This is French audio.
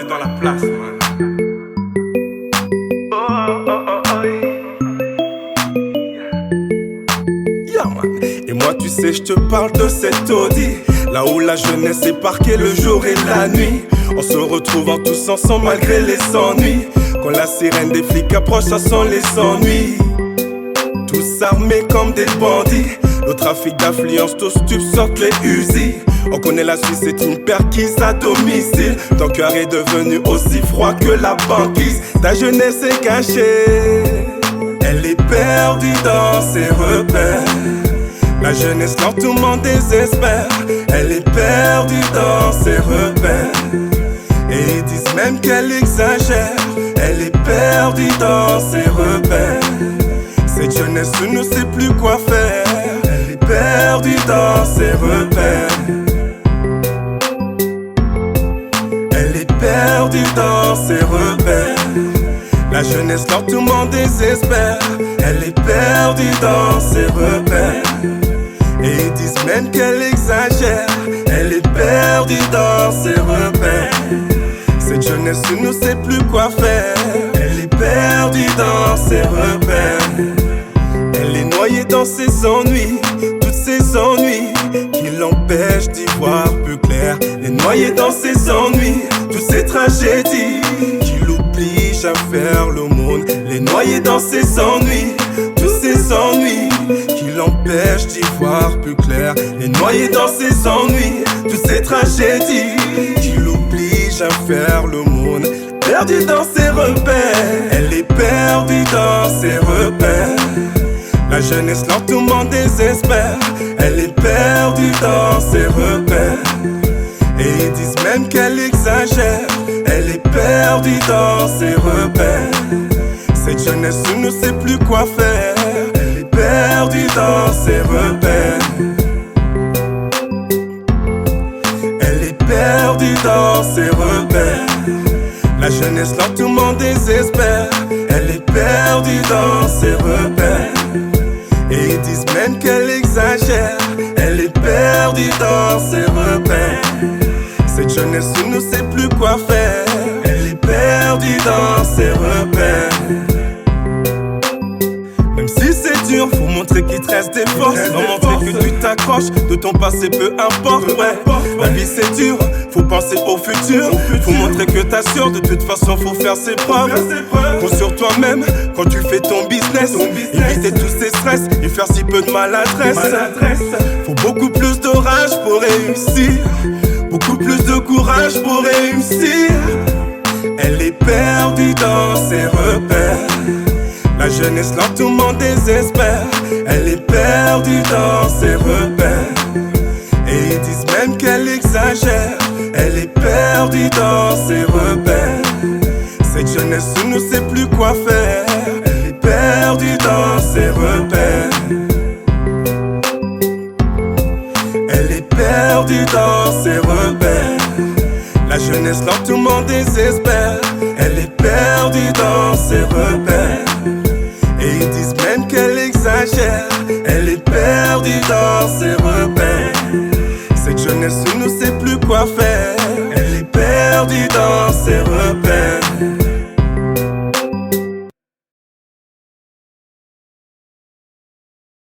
dans la place, man. Yeah, man. Et moi, tu sais, je te parle de cette Audi, là où la jeunesse est parquée le jour et la nuit. En se retrouvant tous ensemble malgré les ennuis. Quand la sirène des flics approche, ça sent les ennuis. Tous armés comme des bandits. Le trafic d'affluence, tous stupes sortent les usines. On connaît la Suisse, c'est une perquise à domicile. Ton cœur est devenu aussi froid que la banquise. Ta jeunesse est cachée, elle est perdue dans ses repères. La jeunesse lentement désespère, elle est perdue dans ses repères. Et ils disent même qu'elle exagère, elle est perdue dans ses repères. Cette jeunesse ne sait plus quoi faire, elle est perdue dans ses repères. Elle est perdue dans ses repères. La jeunesse lentement désespère, elle est perdue dans ses repères. Et ils disent même qu'elle exagère, elle est perdue dans ses repères. Cette jeunesse ne sait plus quoi faire, elle est perdue dans ses repères. Elle est noyée dans ses ennuis, toutes ses ennuis qui l'empêchent d'y voir plus clair. Elle est noyée dans ses ennuis, toutes ces tragédies qui l'obligent à faire le monde. Elle est noyée dans ses ennuis, tous ces ennuis qui l'empêchent d'y voir plus clair. Elle est noyée dans ses ennuis, toutes ces tragédies qui l'obligent à faire le monde. Perdue dans ses repères, elle est perdue dans ses repères. La jeunesse lentement désespère, elle est perdue dans ses repères. Et ils disent même qu'elle exagère, elle est perdue dans ses repères. Cette jeunesse ne sait plus quoi faire, elle est perdue dans ses repères. Elle est perdue dans ses repères. La jeunesse lentement désespère, elle est perdue dans ses repères. Et ils disent même qu'elle exagère, elle est perdue dans ses repères. Cette jeunesse ne sait plus quoi faire, elle est perdue dans ses repères. Même si c'est dur, faut montrer qu'il te reste des forces. Faut montrer que tu t'accroches, de ton passé peu importe, ouais. La vie c'est dur, faut penser au futur. Faut montrer que t'assures, de toute façon faut faire ses preuves. Compte sur toi-même quand tu fais ton business. Éviter tous ces stress et faire si peu de maladresse. Faut beaucoup plus de rage pour réussir, beaucoup plus de courage pour réussir. Elle est perdue dans ses repères. La jeunesse lentement désespère, elle est perdue dans ses repères. Et ils disent même qu'elle exagère, elle est perdue dans ses repères. Cette jeunesse ne sait plus quoi faire, elle est perdue dans ses repères. Elle est perdue dans ses repères. La jeunesse lentement désespère, elle est perdue dans ses repères. Et ils disent même qu'elle exagère, elle est perdue dans ses repères. Cette jeunesse ne sait plus quoi faire, elle est perdue dans ses repères.